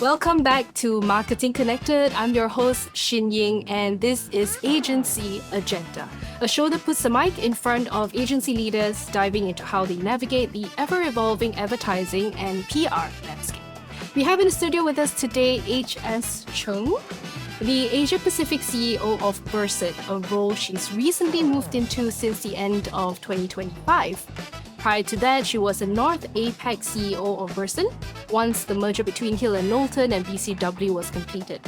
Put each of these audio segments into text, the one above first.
Welcome back to Marketing Connected. I'm your host, Xin Ying, and this is Agency Agenda, a show that puts the mic in front of agency leaders, diving into how they navigate the ever-evolving advertising and PR landscape. We have in the studio with us today HS Chung, the Asia Pacific CEO of Burson, a role she's recently moved into since the end of 2025. Prior to that, she was a North APAC CEO of Burson, once the merger between Hill and Knowlton and BCW was completed.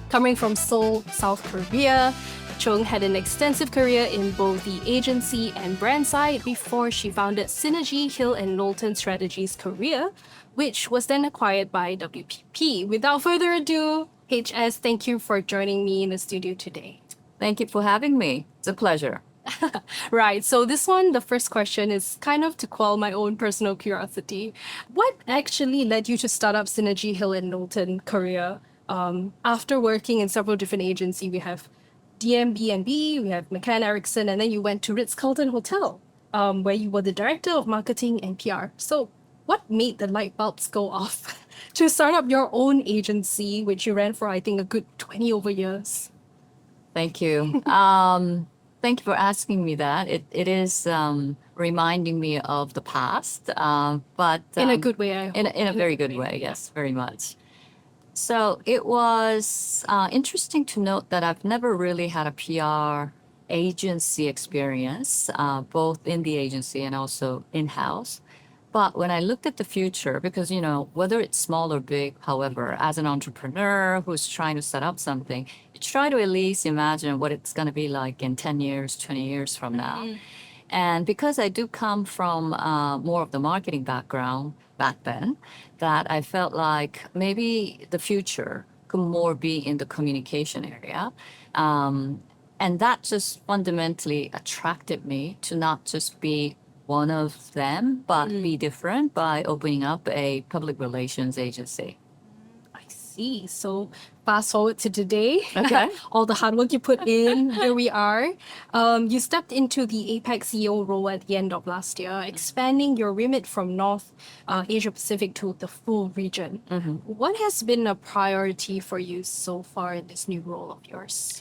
Coming from Seoul, South Korea, Chung had an extensive career in both the agency and brand side before she founded Synergy Hill and Knowlton Strategies Korea, which was then acquired by WPP. Without further ado, HS, thank you for joining me in the studio today. Thank you for having me. It's a pleasure. Right, so this one, the first question is kind of to quell my own personal curiosity. What actually led you to start up Synergy Hill and Knowlton Korea? After working in several different agencies, we have DMB&B, we have McCann Erickson, and then you went to Ritz-Carlton Hotel, where you were the director of marketing and PR. So what made the light bulbs go off to start up your own agency, which you ran for, I think, a good 20 over years? Thank you. Thank you for asking me that. It is reminding me of the past, but In a good way, I hope. in a very good way. Yes, very much. So it was interesting to note that I've never really had a PR agency experience, both in the agency and also in-house. But when I looked at the future, because, whether it's small or big, however, as an entrepreneur who's trying to set up something, you try to at least imagine what it's going to be like in 10 years, 20 years from now. And because I do come from more of the marketing background back then, that I felt like maybe the future could more be in the communication area. And that just fundamentally attracted me to not just be one of them, but be different by opening up a public relations agency. I see. So fast forward to today. Okay. All the hard work you put in, here we are. You stepped into the APAC CEO role at the end of last year, expanding your remit from North Asia Pacific to the full region. What has been a priority for you so far in this new role of yours?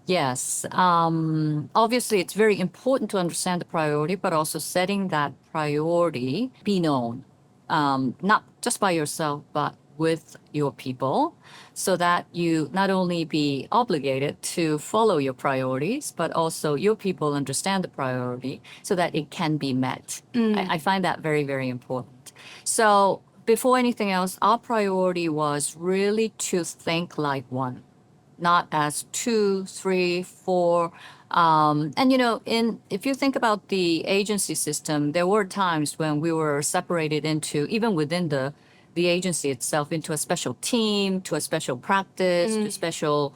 Yes. Obviously, it's very important to understand the priority, but also setting that priority be known, not just by yourself, but with your people, so that you not only be obligated to follow your priorities, but also your people understand the priority so that it can be met. I find that very, very important. So before anything else, our priority was really to think like one, not as two, three, four. If you think about the agency system, there were times when we were separated into, even within the agency itself, into a special team, to a special practice, to a special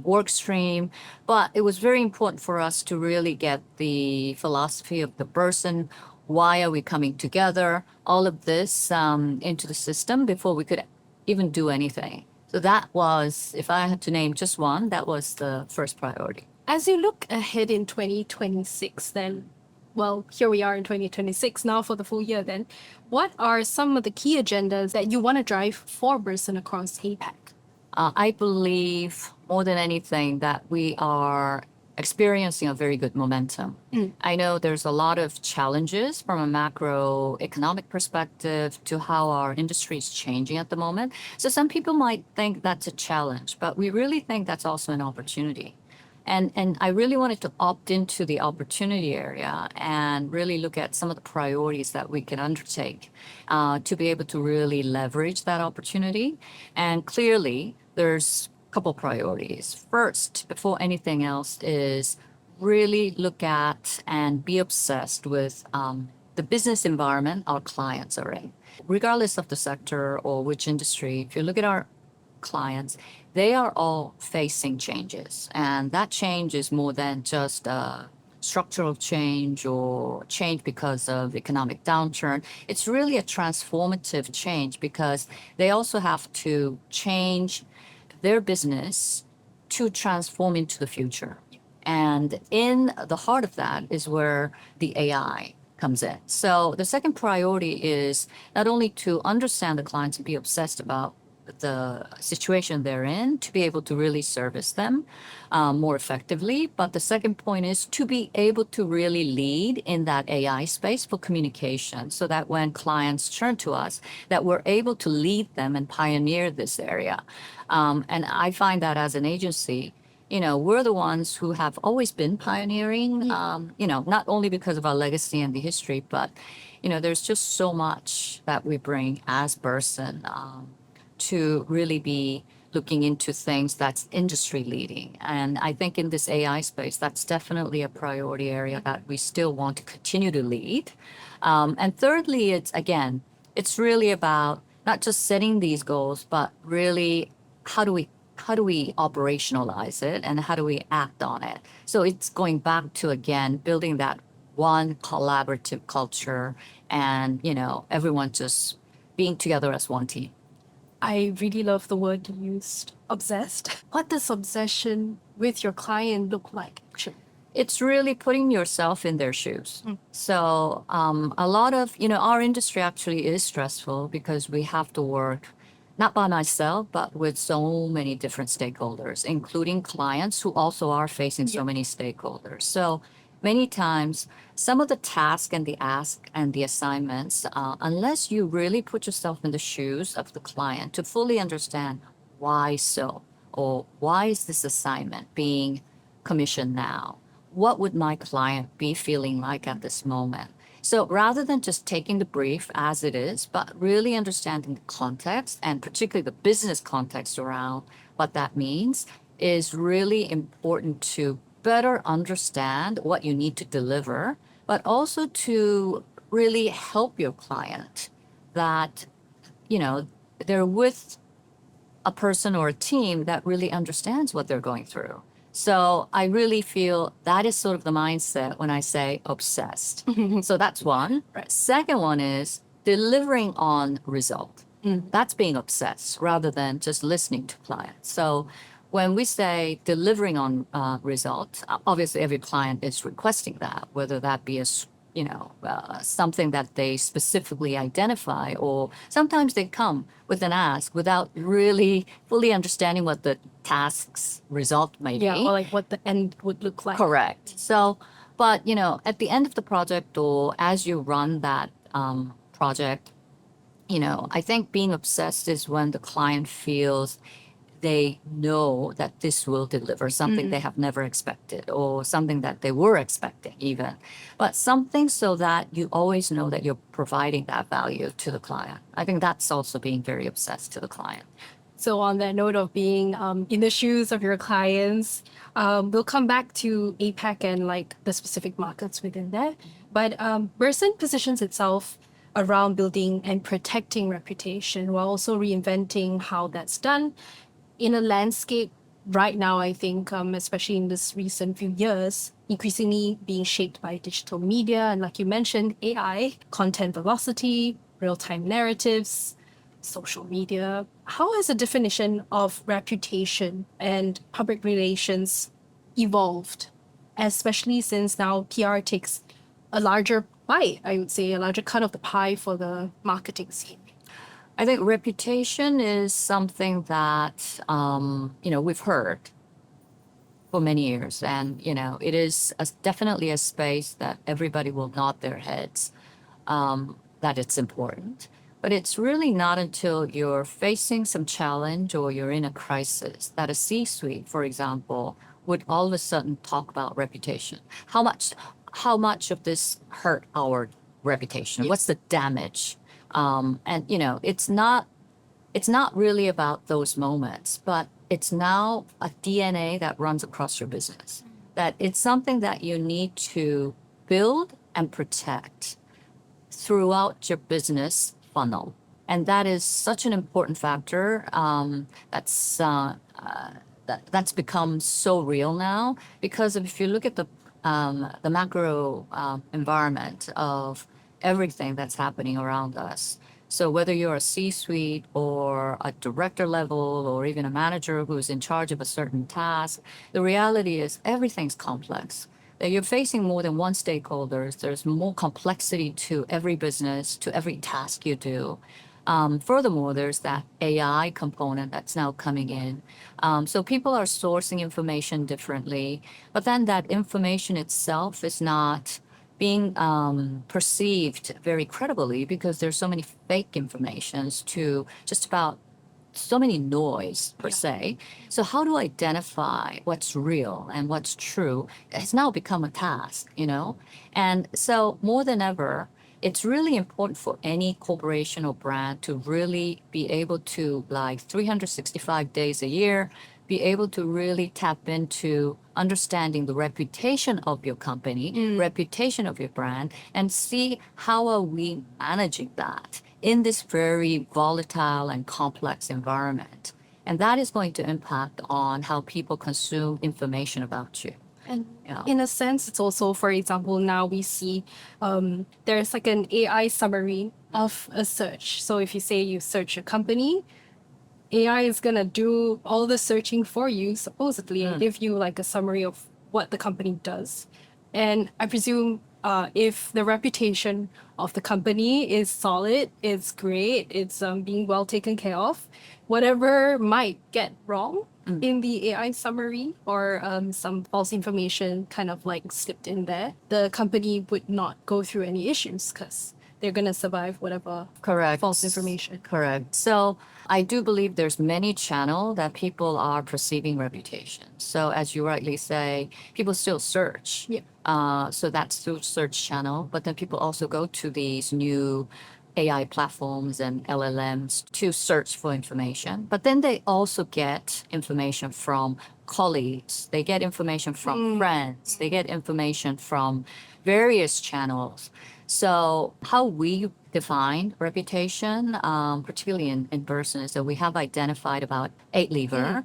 work stream. But it was very important for us to really get the philosophy of the person. Why are we coming together? All of this into the system before we could even do anything. So that was, if I had to name just one, that was the first priority. As you look ahead in 2026, then, well, here we are in 2026 now for the full year then, what are some of the key agendas that you want to drive for Burson across APAC? I believe more than anything that we are experiencing a very good momentum. I know there's a lot of challenges from a macroeconomic perspective to how our industry is changing at the moment. So some people might think that's a challenge, but we really think that's also an opportunity. And I really wanted to opt into the opportunity area and really look at some of the priorities that we can undertake to be able to really leverage that opportunity. And clearly, there's couple priorities. First, before anything else, is really look at and be obsessed with the business environment our clients are in. Regardless of the sector or which industry, if you look at our clients, they are all facing changes. And that change is more than just structural change or change because of economic downturn. It's really a transformative change because they also have to change their business to transform into the future. And in the heart of that is where the AI comes in. So the second priority is not only to understand the clients and be obsessed about the situation they're in, to be able to really service them more effectively. But the second point is to be able to really lead in that AI space for communication, so that when clients turn to us, that we're able to lead them and pioneer this area. And I find that as an agency, we're the ones who have always been pioneering, not only because of our legacy and the history, but, there's just so much that we bring as Burson to really be looking into things that's industry leading. And I think in this AI space, that's definitely a priority area that we still want to continue to lead. And thirdly, it's really about not just setting these goals, but really how do we operationalize it and how do we act on it? So it's going back to, again, building that one collaborative culture and, everyone just being together as one team. I really love the word you used, obsessed. What does obsession with your client look like, actually? It's really putting yourself in their shoes. So a lot of, our industry actually is stressful because we have to work not by myself, but with so many different stakeholders, including clients who also are facing so many stakeholders. So many times, some of the tasks and the ask and the assignments, unless you really put yourself in the shoes of the client to fully understand why so, or why is this assignment being commissioned now? What would my client be feeling like at this moment? So rather than just taking the brief as it is, but really understanding the context and particularly the business context around what that means is really important to better understand what you need to deliver, but also to really help your client that, they're with a person or a team that really understands what they're going through. So I really feel that is sort of the mindset when I say obsessed. So that's one. Second one is delivering on result. That's being obsessed rather than just listening to clients. So when we say delivering on result, obviously every client is requesting that, whether that be something that they specifically identify, or sometimes they come with an ask without really fully understanding what the task's result may be. Yeah, or like what the end would look like. Correct. So, but at the end of the project or as you run that project, I think being obsessed is when the client feels they know that this will deliver something they have never expected or something that they were expecting even, but something so that you always know that you're providing that value to the client. I think that's also being very obsessed to the client. So on that note of being in the shoes of your clients, we'll come back to APAC and like the specific markets within that. But Burson positions itself around building and protecting reputation while also reinventing how that's done in a landscape right now, I think, especially in this recent few years, increasingly being shaped by digital media and, like you mentioned, AI, content velocity, real-time narratives, social media. How has the definition of reputation and public relations evolved, especially since now PR takes a larger bite, I would say, a larger cut of the pie for the marketing scene? I think reputation is something that, we've heard for many years. And, it is definitely a space that everybody will nod their heads that it's important. But it's really not until you're facing some challenge or you're in a crisis that a C-suite, for example, would all of a sudden talk about reputation. How much of this hurt our reputation? What's the damage? And it's not really about those moments, but it's now a DNA that runs across your business. That it's something that you need to build and protect throughout your business funnel, and that is such an important factor. That's become so real now because if you look at the macro environment of everything that's happening around us. So whether you're a C-suite or a director level or even a manager who's in charge of a certain task, the reality is everything's complex. that you're facing more than one stakeholders. There's more complexity to every business, to every task you do. Furthermore, there's that AI component that's now coming in. So people are sourcing information differently, but then that information itself is not being perceived very credibly because there's so many fake informations to just about so many noise per se. So how to identify what's real and what's true has now become a task, you know? And so more than ever, it's really important for any corporation or brand to really be able to, like 365 days a year, be able to really tap into understanding the reputation of your company, reputation of your brand, and see how are we managing that in this very volatile and complex environment. And that is going to impact on how people consume information about you. And Yeah. in a sense, it's also, for example, now we see there's like an AI summary of a search. So if you say you search a company, AI is gonna do all the searching for you, supposedly, and give you like a summary of what the company does. And I presume if the reputation of the company is solid, it's great, it's being well taken care of, whatever might get wrong in the AI summary or some false information kind of like slipped in there, the company would not go through any issues because they're gonna survive whatever Correct. false information. Correct. So I do believe there's many channel that people are perceiving reputation. So as you rightly say, people still search. Yeah. So that's through search channel, but then people also go to these new AI platforms and LLMs to search for information. But then they also get information from colleagues. They get information from friends. They get information from various channels. So how we define reputation, particularly in Burson, is that we have identified about 8 levers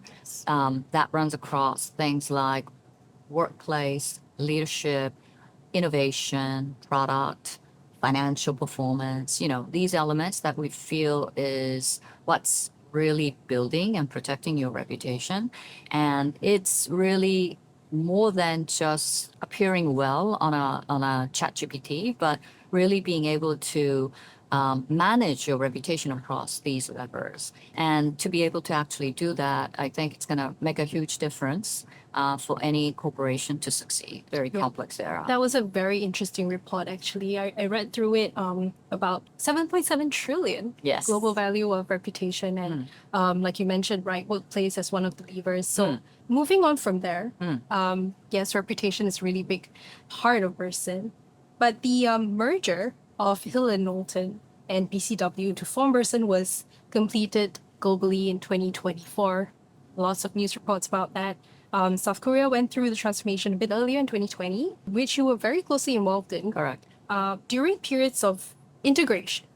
that runs across things like workplace, leadership, innovation, product, financial performance, you know, these elements that we feel is what's really building and protecting your reputation. And it's really more than just appearing well on a chat GPT, but really being able to manage your reputation across these levers. And to be able to actually do that, I think it's going to make a huge difference for any corporation to succeed. Very complex era. That was a very interesting report, actually. I read through it about 7.7 trillion Yes. global value of reputation. And like you mentioned, right, workplace as one of the levers. So moving on from there, yes, reputation is really big part of Burson. But the merger of Hill and Knowlton and BCW to form Burson was completed globally in 2024. Lots of news reports about that. South Korea went through the transformation a bit earlier in 2020, which you were very closely involved in. Correct. During periods of integration,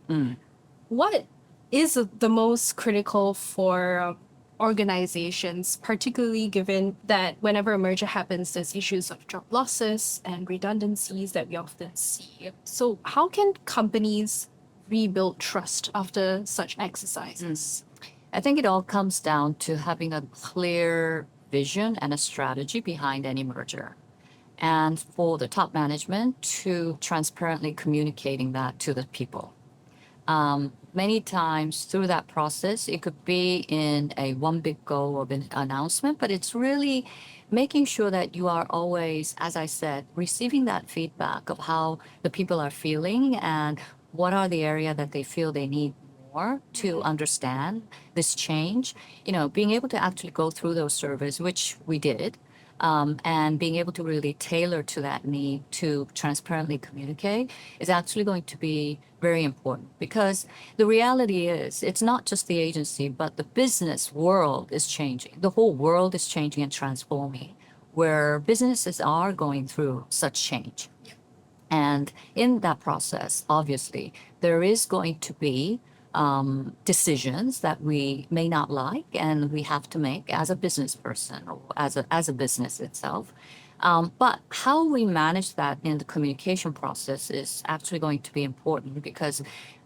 what is the most critical for organizations, particularly given that whenever a merger happens, there's issues of job losses and redundancies that we often see. So how can companies rebuild trust after such exercises? I think it all comes down to having a clear vision and a strategy behind any merger. And for the top management to transparently communicating that to the people. Many times through that process, it could be in a one big go of an announcement, but it's really making sure that you are always, as I said, receiving that feedback of how the people are feeling and what are the area that they feel they need more to understand this change. You know, being able to actually go through those surveys, which we did, and being able to really tailor to that need to transparently communicate is actually going to be very important because the reality is it's not just the agency, but the business world is changing. The whole world is changing and transforming where businesses are going through such change. And in that process, obviously, there is going to be decisions that we may not like and we have to make as a business person or as a business itself. But how we manage that in the communication process is actually going to be important because,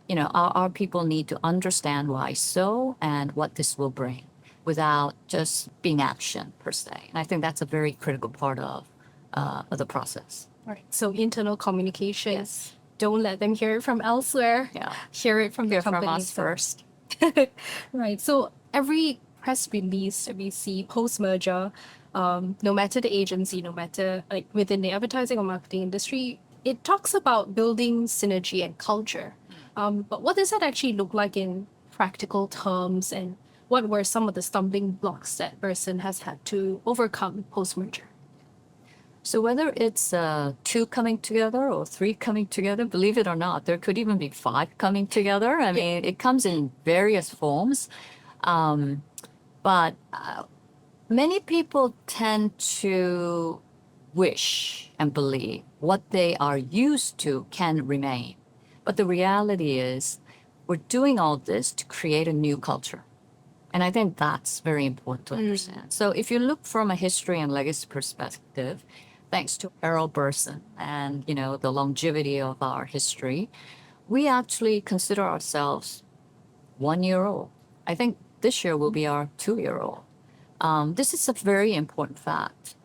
you know, our people need to understand why so and what this will bring without just being action per se. And I think that's a very critical part of of the process. Right. So internal communication. Yes. Don't let them hear it from elsewhere. Yeah. Hear it from the Hear company. from us first. Right. So every press release that we see post merger, no matter the agency, no matter like within the advertising or marketing industry, it talks about building synergy and culture. But what does that actually look like in practical terms, and what were some of the stumbling blocks that Burson has had to overcome post merger? So whether it's two coming together or three coming together, believe it or not, there could even be five coming together. I mean, it comes in various forms. But many people tend to wish and believe what they are used to can remain. But the reality is, we're doing all this to create a new culture. And I think that's very important to understand. So if you look from a history and legacy perspective, thanks to Harold Burson and, you know, the longevity of our history, we actually consider ourselves 1 year old. I think this year will be our 2 year old. This is a very important fact.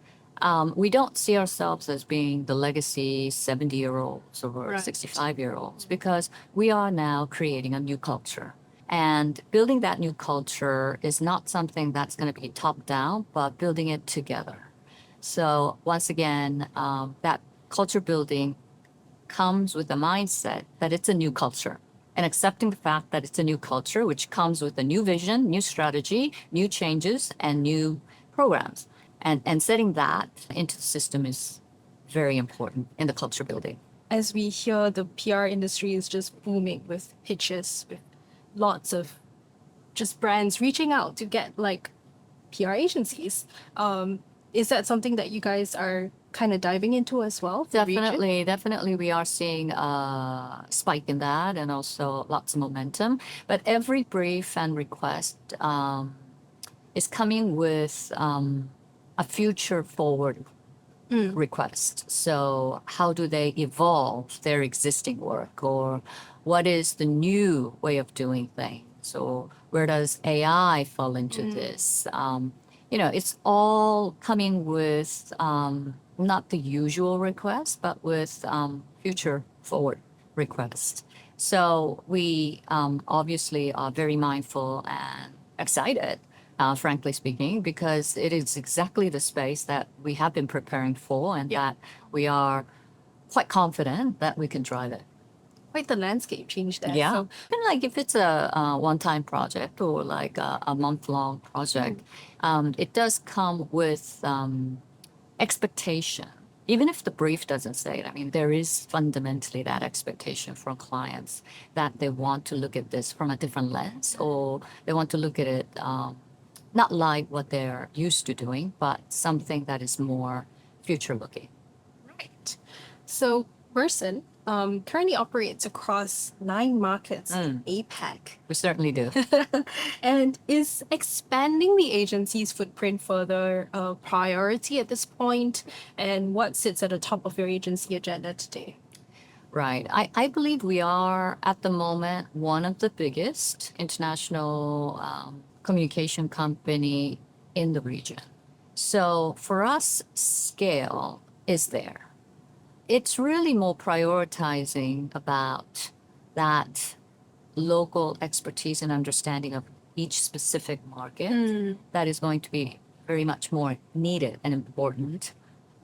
We don't see ourselves as being the legacy 70-year-olds or Right. 65-year-olds because we are now creating a new culture. And building that new culture is not something that's going to be top down, but building it together. So once again, that culture building comes with the mindset that it's a new culture and accepting the fact that it's a new culture, which comes with a new vision, new strategy, new changes, and new programs. And setting that into the system is very important in the culture building. As we hear, the PR industry is just booming with pitches, with lots of just brands reaching out to get like PR agencies. Is that something that you guys are kind of diving into as well? the region? Definitely, we are seeing a spike in that and also lots of momentum. But every brief and request is coming with a future forward request. So how do they evolve their existing work, or what is the new way of doing things, or where does AI fall into this? You know, it's all coming with not the usual request, but with future forward requests. So we obviously are very mindful and excited, frankly speaking, because it is exactly the space that we have been preparing for and that we are quite confident that we can drive it. Quite the landscape change there. Yeah. So, And like if it's a one-time project or like a month-long project, it does come with expectation. Even if the brief doesn't say it, I mean, there is fundamentally that expectation from clients that they want to look at this from a different lens, or they want to look at it not like what they're used to doing, but something that is more future-looking. right. So Burson currently operates across 9 markets in APAC. We certainly do. And is expanding the agency's footprint further a priority at this point? And what sits at the top of your agency agenda today? Right. I believe we are at the moment one of the biggest international communication company in the region. So for us, scale is there. It's really more prioritizing about that local expertise and understanding of each specific market that is going to be very much more needed and important.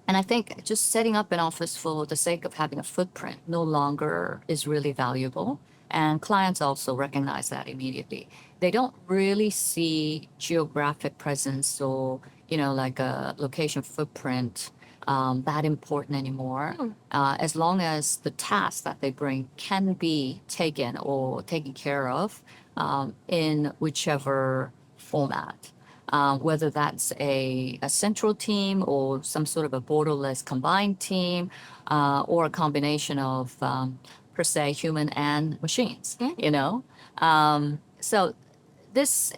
And I think just setting up an office for the sake of having a footprint no longer is really valuable. And clients also recognize that immediately. They don't really see geographic presence or, you know, like a location footprint that important anymore. As long as the tasks that they bring can be taken or taken care of in whichever format. Whether that's a central team or some sort of a borderless combined team, or a combination of, per se, human and machines, you know? So this,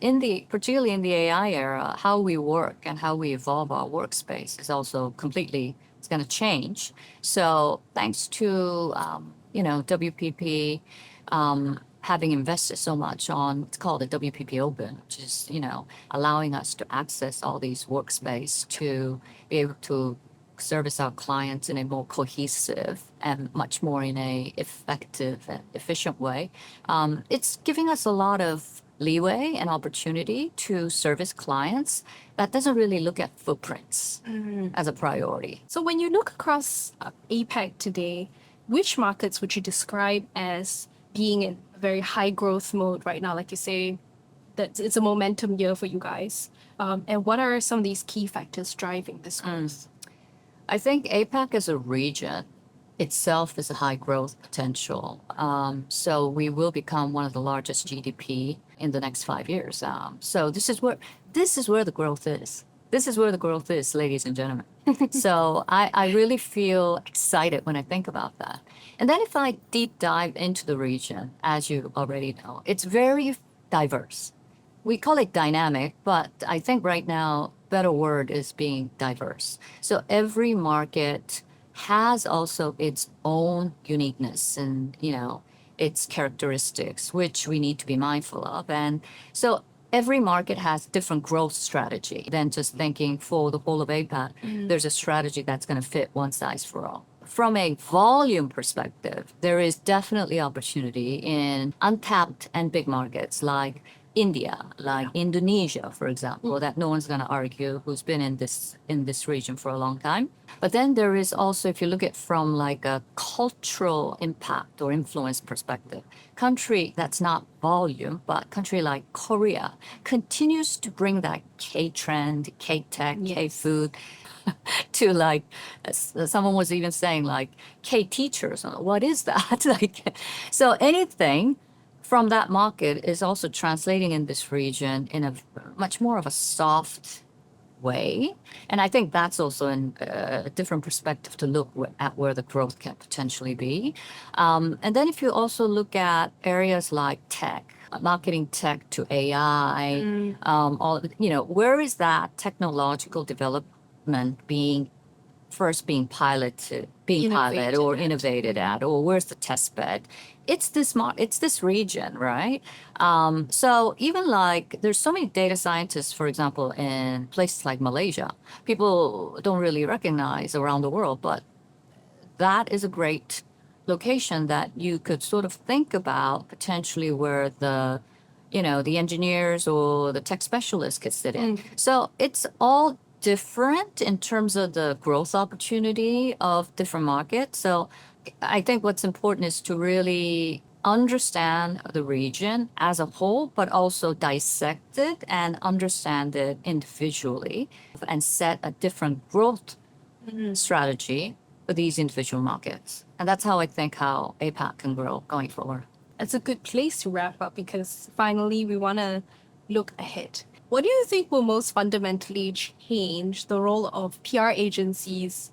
particularly in the AI era, how we work and how we evolve our workspace is also completely, it's going to change. So thanks to, you know, WPP, having invested so much on what's called a WPP Open, which is, you know, allowing us to access all these workspace to be able to service our clients in a more cohesive and much more in a effective and efficient way. It's giving us a lot of leeway and opportunity to service clients that doesn't really look at footprints as a priority. So when you look across APAC today, which markets would you describe as being in a very high growth mode right now? Like you say, that it's a momentum year for you guys. And what are some of these key factors driving this growth? I think APAC as a region itself is a high growth potential. So we will become one of the largest GDP in the next 5 years. So this is where the growth is. This is where the growth is, ladies and gentlemen. So I really feel excited when I think about that. And then if I deep dive into the region, as you already know, it's very diverse. We call it dynamic, but I think right now, better word is being diverse. So every market has also its own uniqueness and, its characteristics, which we need to be mindful of. And so every market has different growth strategy than just thinking for the whole of APAC, there's a strategy that's going to fit one size for all. From a volume perspective, there is definitely opportunity in untapped and big markets like India, like Indonesia, for example, that no one's going to argue, who's been in this region for a long time. But then there is also, if you look at from like a cultural impact or influence perspective, country that's not volume, but country like Korea continues to bring that K trend, K tech, K food to like someone was even saying like K teachers. What is that? So anything from that market is also translating in this region in a much more of a soft way. And I think that's also a different perspective to look at where the growth can potentially be. And then if you also look at areas like tech, marketing tech to AI, where is that technological development being piloted or innovated at, or where's the test bed? It's this region, right? So even like there's so many data scientists, for example, in places like Malaysia, people don't really recognize around the world, but that is a great location that you could sort of think about potentially where the engineers or the tech specialists could sit in. So it's all different in terms of the growth opportunity of different markets. So I think what's important is to really understand the region as a whole, but also dissect it and understand it individually and set a different growth strategy for these individual markets. And that's how I think how APAC can grow going forward. It's a good place to wrap up because finally we want to look ahead. What do you think will most fundamentally change the role of PR agencies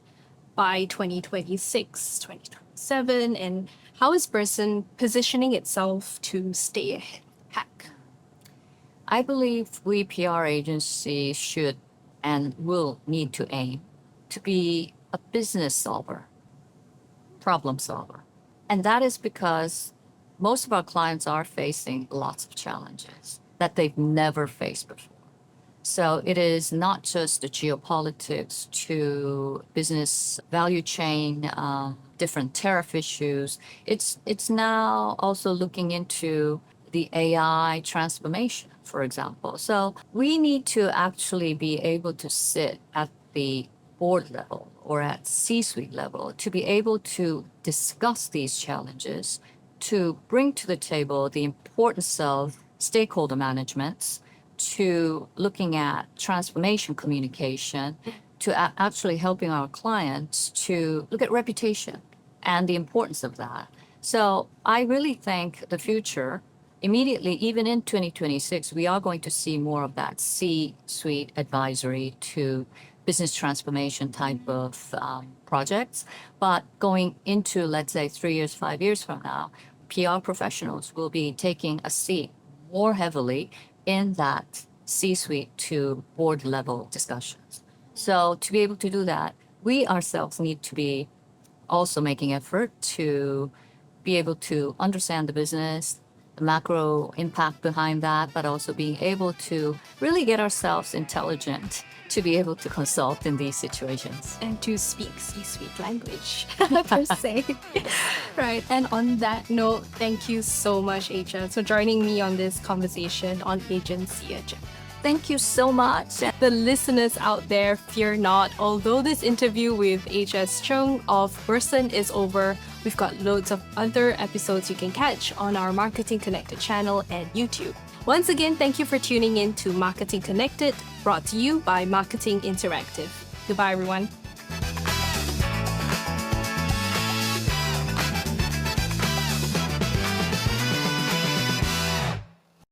by 2026, 2027? And how is Burson positioning itself to stay ahead of the pack? I believe we PR agencies should and will need to aim to be a business solver, problem solver. And that is because most of our clients are facing lots of challenges that they've never faced before. So it is not just the geopolitics to business value chain, different tariff issues. It's now also looking into the AI transformation, for example. So we need to actually be able to sit at the board level or at C-suite level to be able to discuss these challenges, to bring to the table the importance of stakeholder management, to looking at transformation communication, to actually helping our clients to look at reputation and the importance of that. So I really think the future, immediately, even in 2026, we are going to see more of that C-suite advisory to business transformation type of projects. But going into, let's say, 3 years, 5 years from now, PR professionals will be taking a seat more heavily in that C-suite to board level discussions. So to be able to do that, we ourselves need to be also making effort to be able to understand the business, the macro impact behind that, but also being able to really get ourselves intelligent to be able to consult in these situations. And to speak C-suite language, per se. Right. And on that note, thank you so much, HS, for joining me on this conversation on Agency Agenda. Thank you so much. The listeners out there, fear not. Although this interview with HS Chung of Burson is over, we've got loads of other episodes you can catch on our Marketing Connected channel and YouTube. Once again, thank you for tuning in to Marketing Connected, brought to you by Marketing Interactive. Goodbye, everyone.